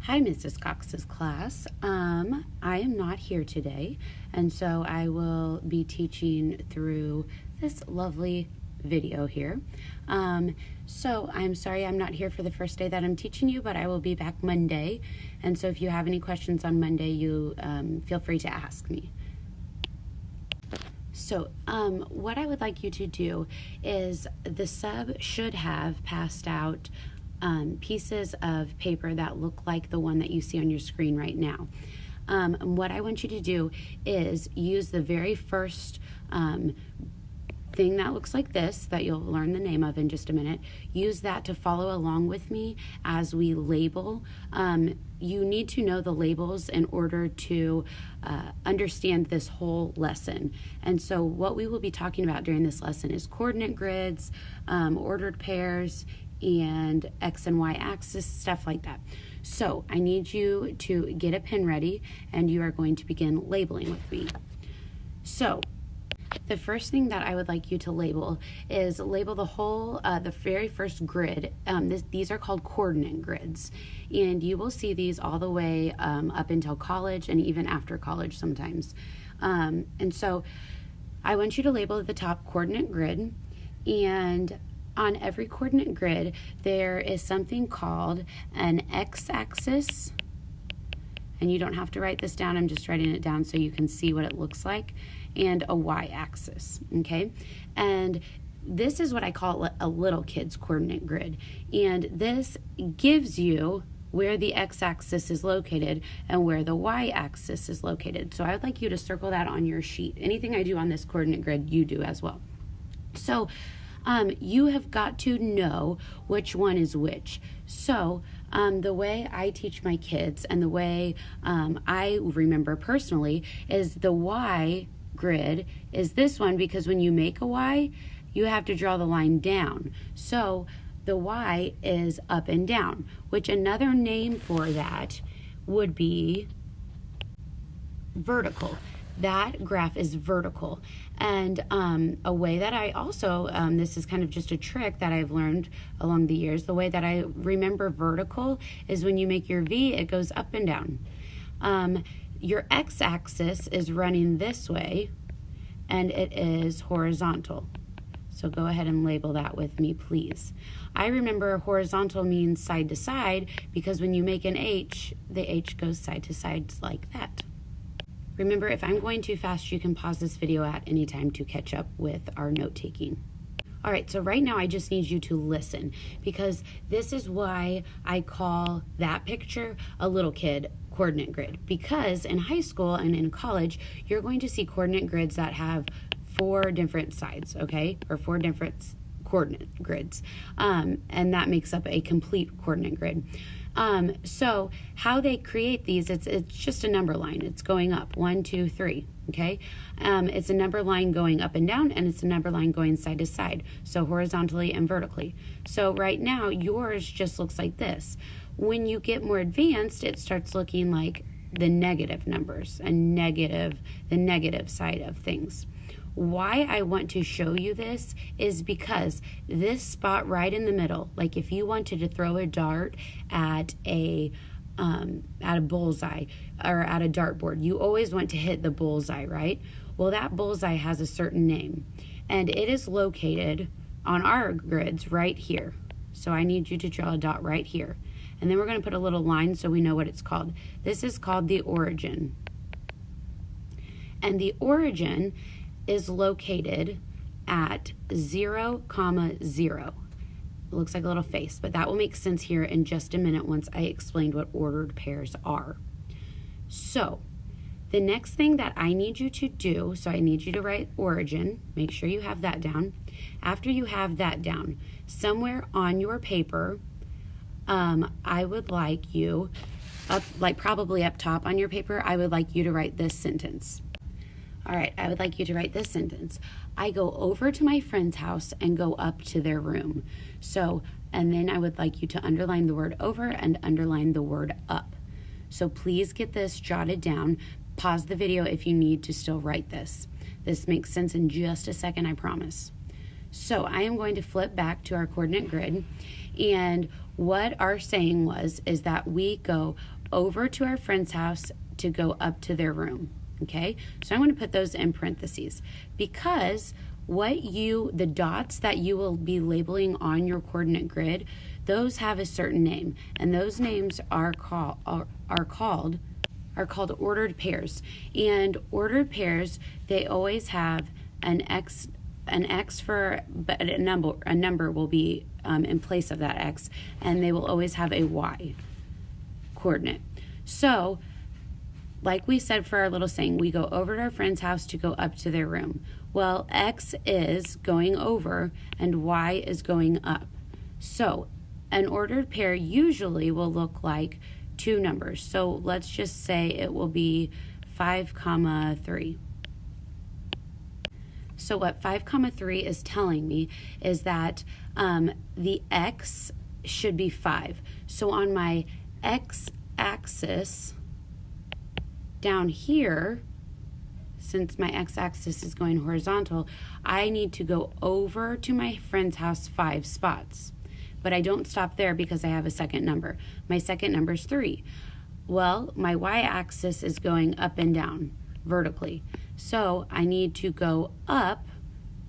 Hi, Mrs. Cox's class. I am not here today, and so I will be teaching through this lovely video here. So I'm sorry I'm not here for the first day that I'm teaching you, but I will be back Monday. And so if you have any questions on Monday, you feel free to ask me. So what I would like you to do is the sub should have passed out pieces of paper that look like the one that you see on your screen right now. What I want you to do is use the very first thing that looks like this, that you'll learn the name of in just a minute. Use that to follow along with me as we label. You need to know the labels in order to understand this whole lesson. And so what we will be talking about during this lesson is coordinate grids, ordered pairs, and X and Y axis, stuff like that. So I need you to get a pen ready, and you are going to begin labeling with me. So the first thing that I would like you to label is label the whole, the very first grid. These are called coordinate grids, and you will see these all the way up until college and even after college sometimes. And so I want you to label at the top coordinate grid, and on every coordinate grid, there is something called an x-axis, and you don't have to write this down. I'm just writing it down so you can see what it looks like, and a y-axis, okay? And this is what I call a little kid's coordinate grid, and this gives you where the x-axis is located and where the y-axis is located. So I would like you to circle that on your sheet. Anything I do on this coordinate grid, you do as well. So you have got to know which one is which. So the way I teach my kids and the way I remember personally is the Y grid is this one, because when you make a Y, you have to draw the line down. So the Y is up and down, which another name for that would be vertical. That graph is vertical. And a way that I also, this is kind of just a trick that I've learned along the years, the way that I remember vertical is when you make your V, it goes up and down. Your x-axis is running this way, and it is horizontal. So go ahead and label that with me, please. I remember horizontal means side to side, because when you make an H, the H goes side to side like that. Remember, if I'm going too fast, you can pause this video at any time to catch up with our note-taking. All right, so right now I just need you to listen, because this is why I call that picture a little kid coordinate grid. Because in high school and in college, you're going to see coordinate grids that have 4 different sides, okay? Or 4 different coordinate grids. And that makes up a complete coordinate grid. So how they create these, it's just a number line. It's going up, 1, 2, 3, okay? It's a number line going up and down, and it's a number line going side to side, so horizontally and vertically. So right now, yours just looks like this. When you get more advanced, it starts looking like the negative numbers and the negative side of things. Why I want to show you this is because this spot right in the middle, like if you wanted to throw a dart at a bullseye or at a dartboard, you always want to hit the bullseye, right? Well, that bullseye has a certain name, and it is located on our grids right here. So I need you to draw a dot right here. And then we're going to put a little line so we know what it's called. This is called the origin. And the origin is located at 0, 0. It looks like a little face, but that will make sense here in just a minute once I explained what ordered pairs are. So the next thing that I need you to do, so I need you to write origin. Make sure you have that down. After you have that down, somewhere on your paper, I would like you, probably up top on your paper, I would like you to write this sentence. All right, I would like you to write this sentence. I go over to my friend's house and go up to their room. So, and then I would like you to underline the word over and underline the word up. So please get this jotted down. Pause the video if you need to still write this. This makes sense in just a second, I promise. So I am going to flip back to our coordinate grid, and what our saying is that we go over to our friend's house to go up to their room. Okay, so I'm going to put those in parentheses because the dots that you will be labeling on your coordinate grid, those have a certain name, and those names are called ordered pairs. And ordered pairs, they always have an x for, but a number will be in place of that x, and they will always have a y coordinate. So like we said for our little saying, we go over to our friend's house to go up to their room. Well, x is going over and y is going up. So an ordered pair usually will look like two numbers. So let's just say it will be 5, 3. So what 5, 3 is telling me is that the x should be 5. So on my x-axis down here, since my x-axis is going horizontal, I need to go over to my friend's house 5 spots. But I don't stop there because I have a second number. My second number is 3. Well, my y-axis is going up and down vertically. So I need to go up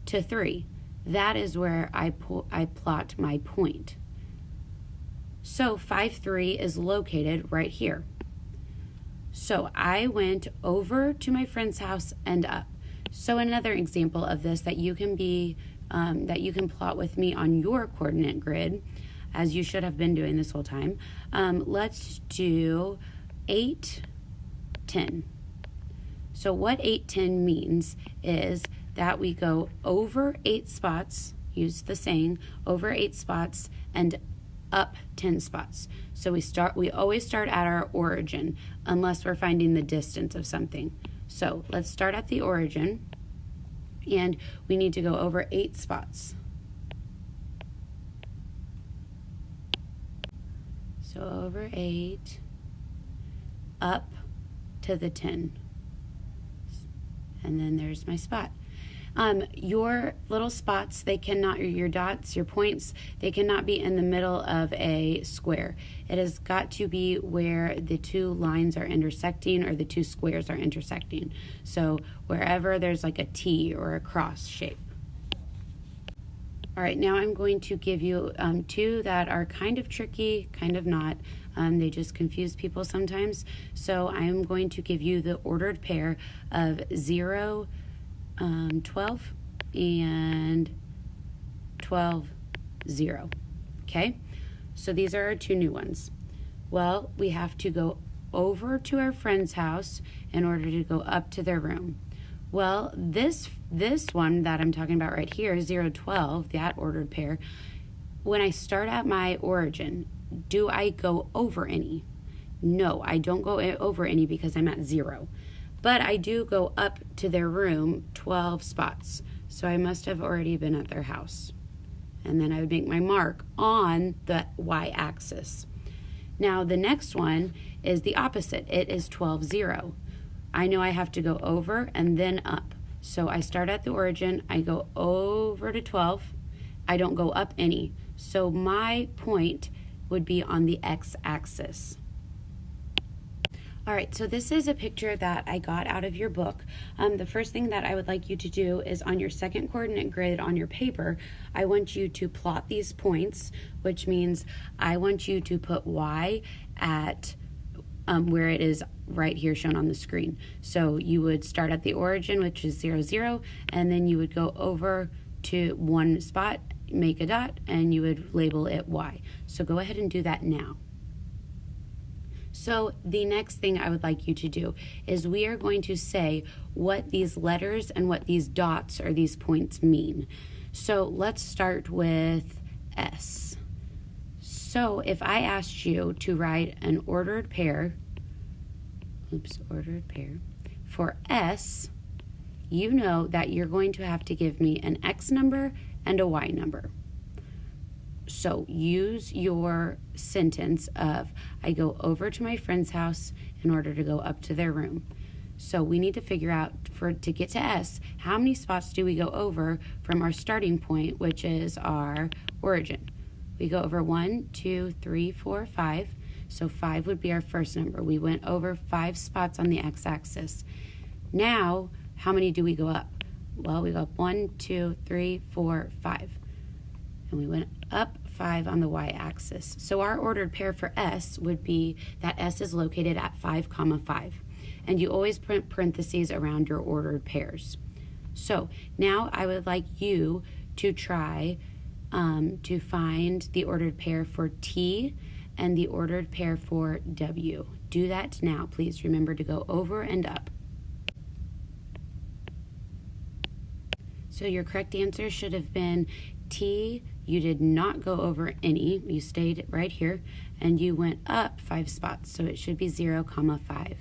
to 3. That is where I plot my point. So 5, 3 is located right here. So I went over to my friend's house and up. So another example of this that you can plot with me on your coordinate grid, as you should have been doing this whole time. Let's do 8, 10. So what 8, 10 means is that we go over 8 spots, use the saying, over 8 spots and up 10 spots. So we always start at our origin unless we're finding the distance of something. So let's start at the origin, and we need to go over 8 spots. So over 8, up to the 10. And then there's my spot. Your little spots, your dots, your points, they cannot be in the middle of a square. It has got to be where the two lines are intersecting or the two squares are intersecting. So wherever there's like a T or a cross shape. All right, now I'm going to give you two that are kind of tricky, kind of not. They just confuse people sometimes. So I'm going to give you the ordered pair of 0, 12 and 12, 0. Okay, so these are our two new ones. Well, we have to go over to our friend's house in order to go up to their room. Well, this one that I'm talking about right here, 0, 12, that ordered pair, when I start at my origin, do I go over any? No, I don't go over any because I'm at 0. But I do go up to their room 12 spots. So I must have already been at their house. And then I would make my mark on the y-axis. Now the next one is the opposite. It is 12, 0. I know I have to go over and then up. So I start at the origin, I go over to 12. I don't go up any. So my point would be on the x-axis. All right, so this is a picture that I got out of your book. The first thing that I would like you to do is on your second coordinate grid on your paper, I want you to plot these points, which means I want you to put y at where it is right here shown on the screen. So you would start at the origin, which is 0, 0, and then you would go over to one spot, make a dot, and you would label it y. So go ahead and do that now. So the next thing I would like you to do is we are going to say what these letters and what these dots or these points mean. So let's start with S. So if I asked you to write an ordered pair for S, you know that you're going to have to give me an X number and a Y number. So use your sentence of, I go over to my friend's house in order to go up to their room. So we need to figure out, to get to S, how many spots do we go over from our starting point, which is our origin. We go over 1, 2, 3, 4, 5. So 5 would be our first number. We went over 5 spots on the x-axis. Now, how many do we go up? Well, we go up 1, 2, 3, 4, 5. And we went up 5 on the y-axis. So our ordered pair for S would be that S is located at 5, 5. And you always print parentheses around your ordered pairs. So now I would like you to try to find the ordered pair for T and the ordered pair for W. Do that now, please. Remember to go over and up. So your correct answer should have been T. You did not go over any. You stayed right here, and you went up 5 spots. So it should be 0, 5.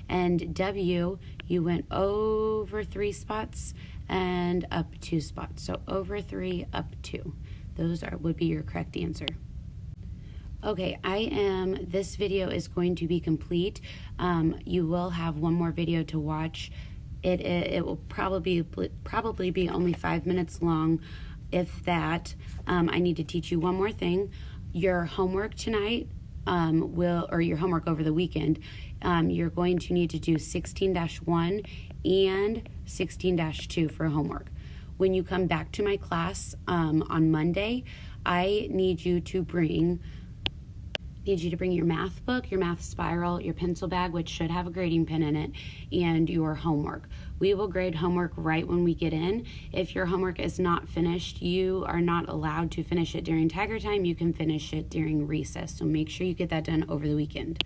And W, you went over 3 spots and up 2 spots. So over 3, up 2. Those would be your correct answer. Okay, this video is going to be complete. You will have one more video to watch. It will probably be only 5 minutes long, if that. I need to teach you one more thing. Your homework tonight or your homework over the weekend, you're going to need to do 16-1 and 16-2 for homework. When you come back to my class on Monday, I need you to bring your math book, your math spiral, your pencil bag, which should have a grading pen in it, and your homework. We will grade homework right when we get in. If your homework is not finished, you are not allowed to finish it during Tiger Time. You can finish it during recess. So make sure you get that done over the weekend.